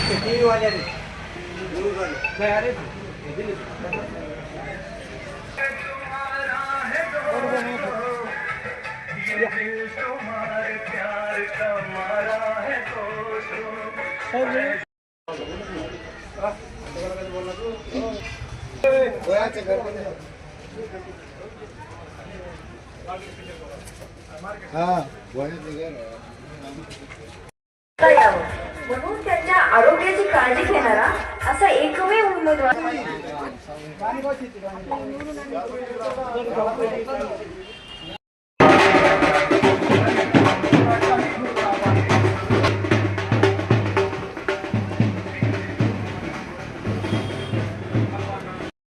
TV वाल्याने news वाले नाही अरे यावं म्हणून त्यांच्या आरोग्याची काळजी घेणारा असा एकमेव उमेदवार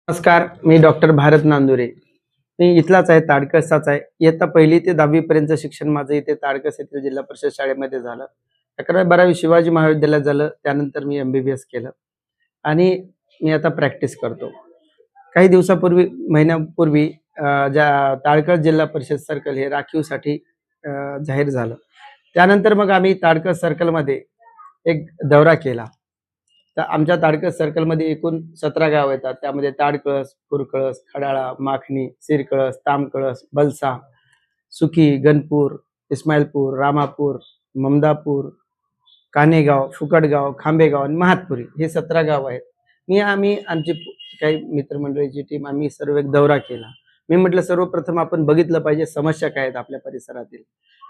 नमस्कार, मी डॉक्टर भारत नांदुरे. मी इथलाच आहे, ताडकसचाच आहे. इयत्ता 1ली ते 10वी पर्यंत शिक्षण माझं इथे ताडकस येथील जिल्हा परिषद शाळेमध्ये झालं. 11वी-12वी शिवाजी महाविद्यालयात झालं. त्यानंतर मी MBBS केलं आणि मी आता प्रॅक्टिस करतो. काही दिवसापूर्वी महिन्यापूर्वी ज्या ताडकस जिल्हा परिषद सर्कल हे राखीवसाठी जाहीर झालं. त्यानंतर मग आम्ही ताडकस सर्कलमध्ये एक दौरा केला. तर आमच्या ताडकस सर्कलमध्ये एकूण 17 गाव येतात. त्यामध्ये ताडकस, फुरकळस, खडाळा, माखणी, सिरकळस, तामकळस, बलसा, सुखी, गणपूर, इस्माईलपूर, रामापूर, ममदापूर, कानेगाव, फुकटगाव, खांबेगाव आणि महातपुरी हे 17 गाव आहेत. आम्ही आमची काही मित्रमंडळीची टीम आम्ही सर्व एक दौरा केला. मी म्हटलं सर्वप्रथम आपण बघितलं पाहिजे समस्या काय आहेत आपल्या परिसरातील.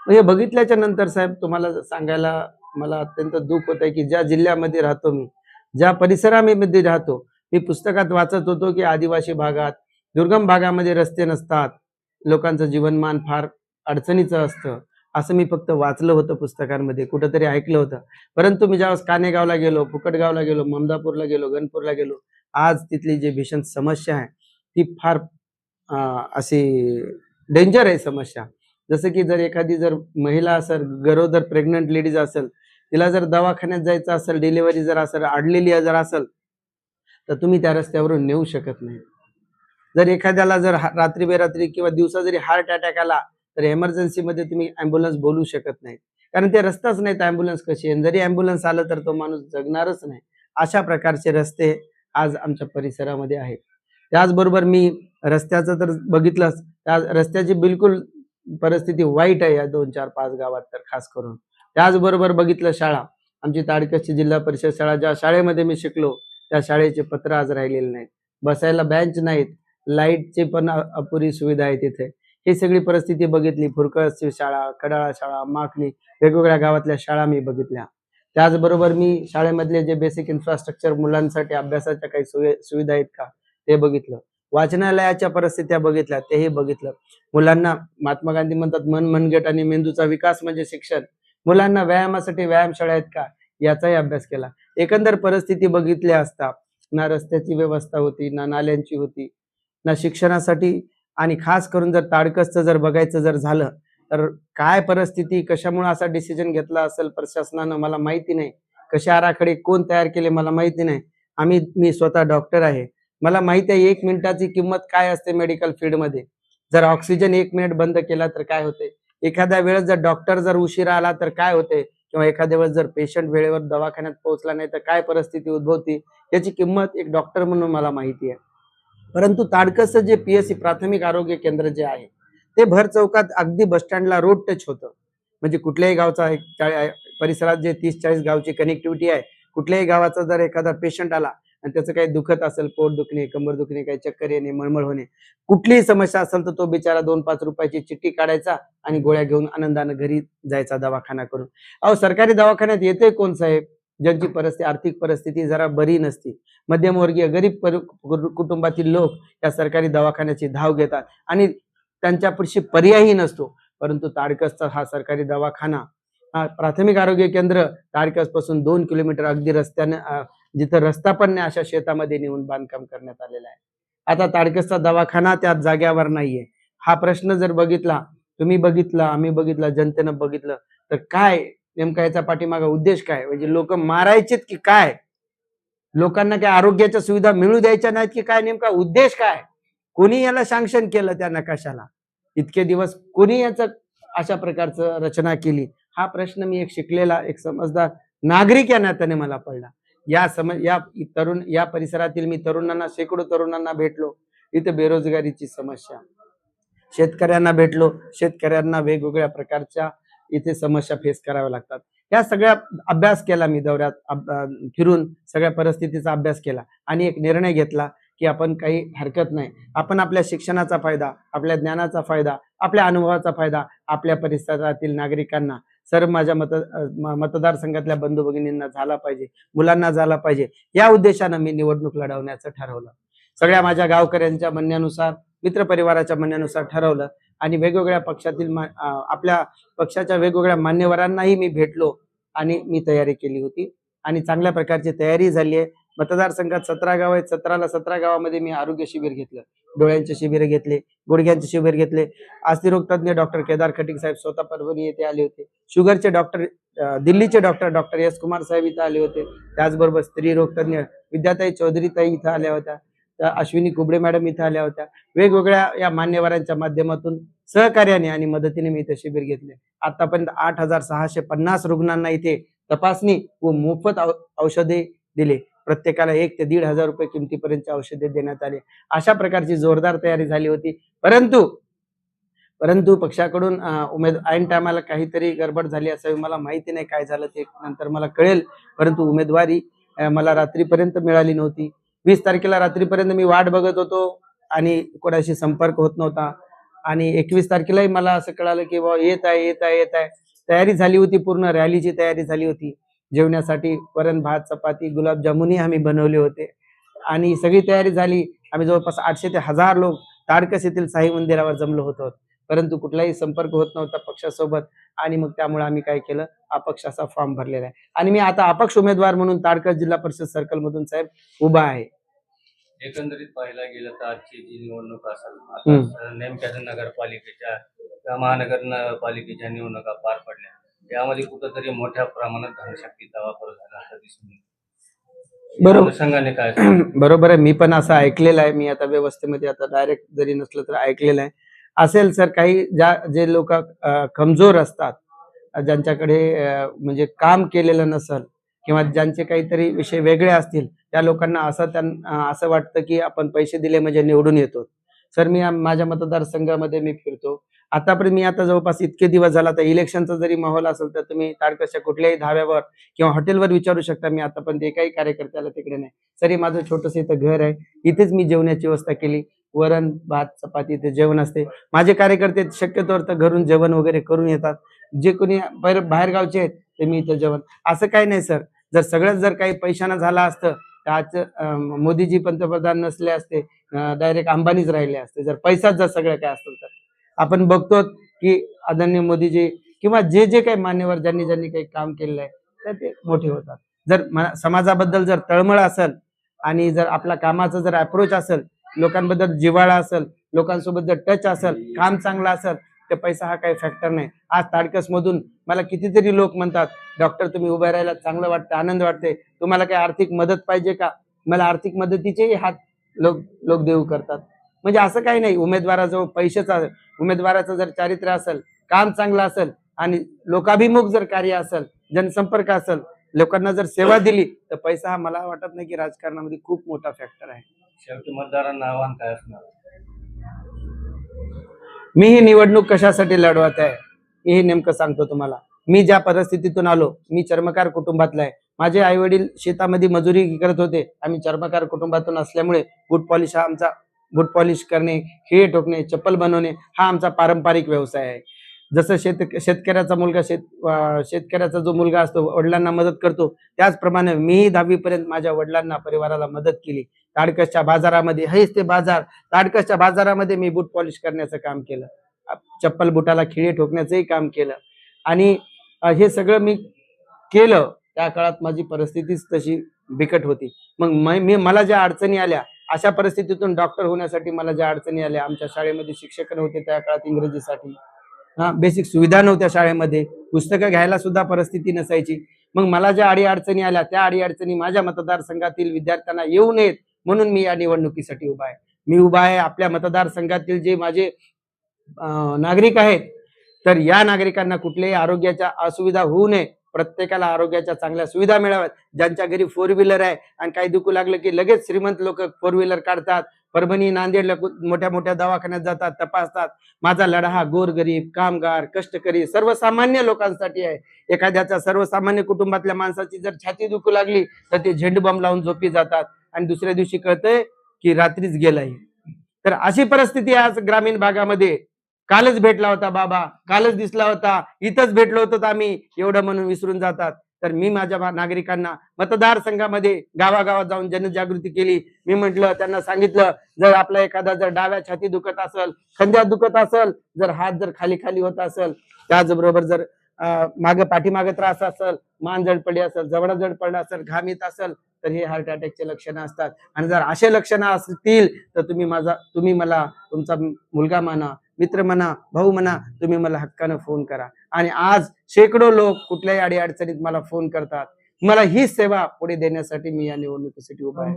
मग हे बघितल्याच्या नंतर साहेब तुम्हाला सांगायला मला अत्यंत दुःख होत आहे की ज्या जिल्ह्यामध्ये राहतो मी, ज्या परिसरामध्ये राहतो, मी पुस्तकात वाचत होतो की आदिवासी भागात, दुर्गम भागामध्ये रस्ते नसतात, लोकांचं जीवनमान फार अडचणीचं असतं, असं मी फक्त वाचलं होतं पुस्तकांमध्ये, कुठंतरी ऐकलं होतं. परंतु मी ज्यावेळेस कानेगावला गेलो, फुकटगावला गेलो, ममदापूरला गेलो, गणपूरला गेलो, आज तिथली जी भीषण समस्या आहे ती फार अशी डेंजर आहे समस्या. जसं की जर महिला असेल, गरोदर प्रेग्नंट लेडीज असेल, तिला जर दवाखान्यात जायचं असेल, डिलिव्हरी जर असेल, अडलेली जर असेल, तर तुम्ही त्या रस्त्यावरून नेऊ शकत नाही. जर एखाद्याला जर रात्री बेरात्री किंवा दिवसा जरी हार्ट अटॅक आला तर एमर्जन्सीमध्ये तुम्ही ॲम्ब्युलन्स बोलवू शकत नाही, कारण ते रस्ताच नाही तर ॲम्ब्युलन्स कशी येईल. जरी ॲम्ब्युलन्स आलं तर तो माणूस जगणारच नाही. अशा प्रकारचे रस्ते आज आमच्या परिसरामध्ये आहेत. त्याचबरोबर मी रस्त्याचं तर बघितलंच, त्या रस्त्याची बिलकुल परिस्थिती वाईट आहे या 2-4-5 गावात तर खास करून. त्याचबरोबर बघितलं शाळा, आमची ताडकसची जिल्हा परिषद शाळा, ज्या शाळेमध्ये मी शिकलो त्या शाळेचे पत्र आज राहिलेले नाहीत, बसायला बेंच नाहीत, लाईटची पण अपुरी सुविधा आहे तिथे. ही सगळी परिस्थिती बघितली. फुरकळसची शाळा, खडाळा शाळा, माखणी, वेगवेगळ्या गावातल्या शाळा मी बघितल्या. त्याचबरोबर मी शाळेमधले जे बेसिक इन्फ्रास्ट्रक्चर, मुलांसाठी अभ्यासाच्या काही सुविधा आहेत का ते बघितलं. वाचनालयाच्या परिस्थित्या बघितल्या, तेही बघितलं. मुलांना महात्मा गांधी म्हणतात मन मनगट आणि मेंदूचा विकास म्हणजे शिक्षण. मुलांना व्यायामासाठी व्यायामशाळा आहेत का याचाही अभ्यास केला. एकंदर परिस्थिती बघितल्या असता ना रस्त्याची व्यवस्था होती, ना नाल्यांची होती, ना शिक्षणासाठी, आणि खास करून जर ताडकसचं जर बघायचं जर झालं तर काय परिस्थिती, कशामुळे असा डिसिजन घेतला असेल प्रशासनानं मला माहिती नाही, कशा आराखडे कोण तयार केले मला माहिती नाही. मी स्वतः डॉक्टर आहे, मला माहिती आहे 1 मिनिटाची किंमत काय असते मेडिकल फील्डमध्ये. जर ऑक्सिजन 1 मिनिट बंद केला तर काय होते, एखाद्या वेळेस जर डॉक्टर जर उशिरा आला तर काय होते, किंवा एखाद्या वेळेस जर पेशंट वेळेवर दवाखान्यात पोहोचला नाही तर काय परिस्थिती उद्भवते, याची किंमत एक डॉक्टर म्हणून मला माहिती आहे. परंतु ताडकसचं जे PSC प्राथमिक आरोग्य केंद्र जे आहे ते भर चौकात अगदी बसस्टँडला रोड टच होतं. म्हणजे कुठल्याही गावचा परिसरात जे 30-40 गावची कनेक्टिव्हिटी आहे, कुठल्याही गावाचा जर एखादा पेशंट आला आणि त्याचं काही दुखत असेल, पोट दुखणे, कंबर दुखणे, काही चक्कर येणे, मळमळ होणे, कुठलीही समस्या असेल तर तो बिचारा 2-5 रुपयाची चिठ्ठी काढायचा आणि गोळ्या घेऊन आनंदाने घरी जायचा दवाखाना करून. अहो सरकारी दवाखान्यात येते कोण साहेब, ज्यांची आर्थिक परिस्थिती जरा बरी नसती, मध्यमवर्गीय गरीब कुटुंबातील लोक या सरकारी दवाखान्याची धाव घेतात आणि त्यांच्यापाशी पर्यायही नसतो. परंतु ताडकसचा हा सरकारी दवाखाना, प्राथमिक आरोग्य केंद्र ताडकस पासून 2 किलोमीटर अगदी रस्त्याने, जिथं रस्ता पण नाही अशा शेतामध्ये नेऊन बांधकाम करण्यात आलेलं आहे. आता ताडकसचा दवाखाना त्या जागेवर नाहीये. हा प्रश्न जर बघितला, तुम्ही बघितला, आम्ही बघितला, जनतेनं बघितलं, तर काय नेमका याचा पाठीमागा उद्देश काय, म्हणजे लोक मारायचेत की काय, लोकांना काय आरोग्याच्या सुविधा मिळू द्यायच्या नाहीत की काय, नेमका उद्देश काय, कोणी याला सँक्शन केलं त्या नकाशाला, इतके दिवस कोणी याचं अशा प्रकारचं रचना केली, हा प्रश्न मी एक शिकलेला, एक समजदार नागरिक या नात्याने मला पडला. या परिसरातील मी तरुणांना, शेकडो तरुणांना भेटलो. इथे बेरोजगारीची समस्या, शेतकऱ्यांना भेटलो, शेतकऱ्यांना वेगवेगळ्या प्रकारच्या इथे समस्या फेस कराव्या लागतात. या सगळ्या अभ्यास केला मी दौऱ्यात फिरून सगळ्या परिस्थितीचा अभ्यास केला आणि एक निर्णय घेतला की आपण काही हरकत नाही, आपण आपल्या शिक्षणाचा फायदा, आपल्या ज्ञानाचा फायदा, आपल्या अनुभवाचा फायदा आपल्या परिसरातील नागरिकांना, सर्व माझ्या मतदारसंघातल्या बंधू भगिनींना झाला पाहिजे, मुलांना झाला पाहिजे. या उद्देशानं मी निवडणूक लढवण्याचं ठरवलं. सगळ्या माझ्या गावकऱ्यांच्या म्हणण्यानुसार, मित्रपरिवाराच्या म्हणण्यानुसार ठरवलं आणि वेगवेगळ्या पक्षातील आपल्या पक्षाच्या वेगवेगळ्या मान्यवरांनाही मी भेटलो आणि मी तयारी केली होती आणि चांगल्या प्रकारची तयारी झाली आहे. मतदारसंघात 17 गाव आहेत. 17 गावामध्ये मी आरोग्य शिबिर घेतलं, डोळ्यांचे शिबिर घेतले, गुडघ्यांचे शिबिर घेतले. अस्थिरोग तज्ञ डॉक्टर केदार खटिक साहेब स्वतः परभणी येथे आले होते. शुगरचे डॉक्टर, दिल्लीचे डॉक्टर एस कुमार साहेब इथं आले होते. त्याचबरोबर स्त्री रोग तज्ञ विद्याताई चौधरी ताई इथं आल्या होत्या. अश्विनी कुबडे मॅडम इथं आल्या होत्या. वेगवेगळ्या या मान्यवरांच्या माध्यमातून सहकार्याने आणि मदतीने मी इथे शिबिर घेतले. आतापर्यंत 8,650 रुग्णांना इथे तपासणी व मोफत औषधे दिले. प्रत्येकाला 1 ते 1,500 रुपये किमतीपर्यंतची औषधे देण्यात आले. अशा प्रकारची जोरदार तयारी झाली होती. परंतु पक्षाकडून ऐन टायमाला काहीतरी गडबड झाली असावी. मला माहिती नाही काय झालं ते, नंतर मला कळेल. परंतु उमेदवारी मला रात्रीपर्यंत मिळाली नव्हती. 20 तारखेला रात्रीपर्यंत मी वाट बघत होतो आणि कोणाशी संपर्क होत नव्हता आणि 21 तारखेलाही मला असं कळालं की बाबा येत आहे. तयारी झाली होती, पूर्ण रॅलीची तयारी झाली होती. जेवण्यासाठी वरण भात चपाती गुलाबजामुनही आम्ही बनवले होते आणि सगळी तयारी झाली. आम्ही जवळपास 800 ते 1000 लोक ताडकस येथील साई मंदिरावर जमलो होतो. परंतु कुठलाही संपर्क होत नव्हता पक्षासोबत आणि मग त्यामुळे आम्ही काय केलं, अपक्षाचा फॉर्म भरलेला आहे आणि मी आता अपक्ष उमेदवार म्हणून ताडकस जिल्हा परिषद सर्कल मधून साहेब उभा आहे. एकंदरीत पाहायला गेलं तर आजची जी निवडणूक असेल, आता नेमक्या नगरपालिकेच्या किंवा महानगरपालिकेच्या निवडणुका पार पडल्या, यामध्ये कुठंतरी मोठ्या प्रमाणात धनशक्तीचा वापर झाला असं दिसून येतं. बरोबर, संघाने काय बरोबर आहे. मी पण असं ऐकलेलं आहे. मी आता व्यवस्थेमध्ये आता डायरेक्ट जरी नसलं तर ऐकलेलं आहे. असेल सर, काही जे लोक कमजोर असतात, ज्यांच्याकडे म्हणजे काम केलेलं नसेल किंवा ज्यांचे काहीतरी विषय वेगळे असतील, त्या लोकांना असं वाटतं की आपण पैसे दिले म्हणजे निवडून येतो. सर, मी माझ्या मतदारसंघामध्ये मी फिरतो. आतापर्यंत मी आता जवळपास इतके दिवस झाला, तर इलेक्शनचा जरी माहोल असेल तर तुम्ही ताडकसच्या कुठल्याही धाब्यावर किंवा हॉटेलवर विचारू शकता. मी आतापर्यंत एकाही कार्यकर्त्याला तिकडे नाही. सर, माझं छोटंसं इथं घर आहे, इथेच मी जेवणाची व्यवस्था केली. वरण भात चपाती ते जेवण असते. माझे कार्यकर्ते शक्यतोवर तर घरून जेवण वगैरे करून येतात. जे कोणी बाहेर गावचे आहेत ते मी इथं जेवण, असं काही नाही सर. जर सगळंच जर काही पैशानं झालं असतं तर आज मोदीजी पंतप्रधान नसले असते, डायरेक्ट अंबानीच राहिले असते. जर पैसाच जर सगळं काय असतं तर आपण बघतो की आदरणीय मोदीजी किंवा जे काही मान्यवर ज्यांनी काही काम केलेलं आहे तर ते मोठे होतात. जर समाजाबद्दल जर तळमळ असेल आणि जर आपला कामाचा जर अप्रोच असेल, लोकांबद्दल जिव्हाळा असेल, लोकांसोबत जर टच असेल, काम चांगलं असेल, तर पैसा हा काही फॅक्टर नाही. आज ताडकस मधून मला कितीतरी लोक म्हणतात, डॉक्टर तुम्ही उभे राहायला चांगलं वाटतं, आनंद वाटते, तुम्हाला काही आर्थिक मदत पाहिजे का? मला आर्थिक मदतीचेही हात लोक देऊ करतात. म्हणजे असं काही नाही. उमेदवाराजवळ उमेदवाराचं जर चारित्र्य असेल, काम चांगलं असेल आणि लोकाभिमुख जर कार्य असेल, जनसंपर्क असेल, लोकांना जर सेवा दिली, तर पैसा हा मला वाटत नाही की राजकारणामध्ये खूप मोठा फॅक्टर आहे. शेवटी मतदारांना आव्हान काय असणार? मी ही निवडणूक कशासाठी लढवत आहे हे नेमकं सांगतो तुम्हाला. मी ज्या परिस्थितीतून आलो, मी चर्मकार कुटुंबातला आहे. माझे आई वडील शेतामध्ये मजुरी करत होते. आम्ही चर्मकार कुटुंबातून असल्यामुळे बूट पॉलिश करणे, खिळे ठोकणे, चप्पल बनवणे हा आमचा पारंपरिक व्यवसाय आहे. जसं शेतकऱ्याचा जो मुलगा असतो वडिलांना मदत करतो, त्याचप्रमाणे मीही 10वी पर्यंत माझ्या वडिलांना, परिवाराला मदत केली. ताडकसच्या बाजारामध्ये, हेच ते बाजार, ताडकसच्या बाजारामध्ये मी बूट पॉलिश करण्याचं काम केलं, चप्पल बुटाला खिळे ठोकण्याचंही काम केलं आणि हे सगळं मी केलं. त्या काळात माझी परिस्थितीच तशी बिकट होती. मग मला ज्या अडचणी आल्या, अशा परिस्थितीतून डॉक्टर होण्यासाठी मला ज्या अडचणी आल्या, आमच्या शाळेमध्ये शिक्षक नव्हते त्या काळात इंग्रजीसाठी, बेसिक सुविधा नव्हत्या शाळेमध्ये, पुस्तकं घ्यायला सुद्धा परिस्थिती नसायची. मग मला ज्या अडीअडचणी आल्या, त्या अडीअडचणी माझ्या मतदारसंघातील विद्यार्थ्यांना येऊ नयेत म्हणून मी या निवडणुकीसाठी उभा आहे. मी उभा आहे आपल्या मतदारसंघातील जे माझे नागरिक आहेत, तर या नागरिकांना कुठल्याही आरोग्याच्या असुविधा होऊ नये प्रत्येकाला आरोग्याच्या चांगल्या सुविधा मिळाव्यात. ज्यांच्या घरी 4 व्हीलर आहे आणि काही दुखू लागलं की लगेच श्रीमंत लोक 4 व्हीलर काढतात, परभणी नांदेडला मोठ्या मोठ्या दवाखान्यात जातात, तपासतात. माझा लढा हा गोरगरीब, कामगार, कष्टकरी, सर्वसामान्य लोकांसाठी आहे. एखाद्याच्या सर्वसामान्य कुटुंबातल्या माणसाची जर छाती दुखू लागली तर ते झेंडूबाम लावून झोपी जातात आणि दुसऱ्या दिवशी कळतंय की रात्रीच गेलाय. तर अशी परिस्थिती आज ग्रामीण भागामध्ये. कालच भेटला होता बाबा, कालच दिसला होता, इथंच भेटलो होतो आम्ही, एवढं म्हणून विसरून जातात. तर मी माझ्या नागरिकांना मतदारसंघामध्ये गावागावात जाऊन जनजागृती केली. मी म्हटलं, त्यांना सांगितलं, जर आपला एखादा जर डाव्या छाती दुखत असेल, खांद्यात दुखत असेल, जर हात जर खाली खाली होत असेल, त्याचबरोबर जर पाठीमागे त्रास असेल, मान जड पडली असेल, जबडा जड पडला असेल, घाम येत असेल, तर हे हार्ट अटॅकचे लक्षणं असतात. आणि जर असे लक्षणं असतील तर तुम्ही मला तुमचा मुलगा म्हणा, मित्र म्हणा, भाऊ म्हणा, तुम्ही मला हक्कानं फोन करा. आणि आज शेकडो लोक कुठल्याही अडीअडचणीत मला फोन करतात. मला ही सेवा पुढे देण्यासाठी मी या निवडणुकीसाठी उभा आहे.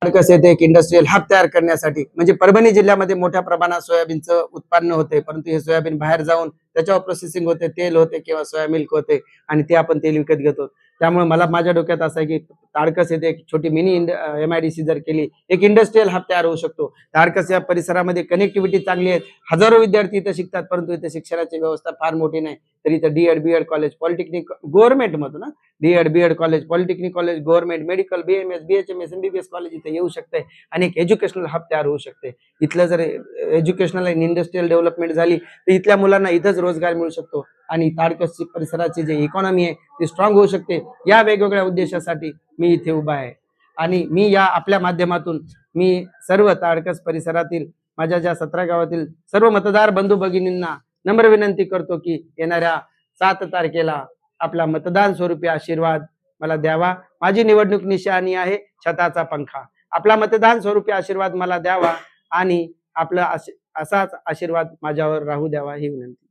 कसं येते एक इंडस्ट्रियल हब तयार करण्यासाठी. म्हणजे परभणी जिल्ह्यामध्ये मोठ्या प्रमाणात सोयाबीनचं उत्पन्न होते, परंतु हे सोयाबीन बाहेर जाऊन त्याच्यावर प्रोसेसिंग होते, तेल होते किंवा सोया मिल्क होते आणि ते आपण तेल विकत घेतो. त्यामुळे मला माझ्या डोक्यात असं आहे की ताडकस येथे एक छोटी मिनी MIDC जर केली, एक इंडस्ट्रियल हब तयार होऊ शकतो. ताडकस या परिसरामध्ये कनेक्टिव्हिटी चांगली आहे, हजारो विद्यार्थी इथे शिकतात, परंतु इथे शिक्षणाची व्यवस्था फार मोठी नाही. तर इथं D.Ed, B.Ed college, polytechnic government मधून ना, D.Ed, B.Ed college, polytechnic college, government, medical, BMS, BHMS, MBBS college इथे येऊ शकते आणि एक एज्युकेशनल हब तयार होऊ शकते. इथलं जर एज्युकेशनल आणि इंडस्ट्रियल डेव्हलपमेंट झाली तर इथल्या मुलांना इथंच रोजगार मिळू शकतो आणि ताडकस परिसराची जी इकॉनॉमी आहे ती स्ट्रॉंग होऊ शकते. या वेगवेगळ्या उद्देशासाठी मी इथे उभा आहे आणि मी या आपल्या माध्यमातून मी सर्व ताडकस परिसरातील माझ्या ज्या 17 गावातील सर्व मतदार बंधू भगिनींना नम्र विनंती करतो की येणाऱ्या 7 तारखेला आपला मतदान स्वरूपी आशीर्वाद मला द्यावा. माझी निवडणूक निशाणी आहे छताचा पंखा. आपला मतदान स्वरूपी आशीर्वाद मला द्यावा आणि आपला असाच आशीर्वाद माझ्यावर राहू द्यावा ही विनंती.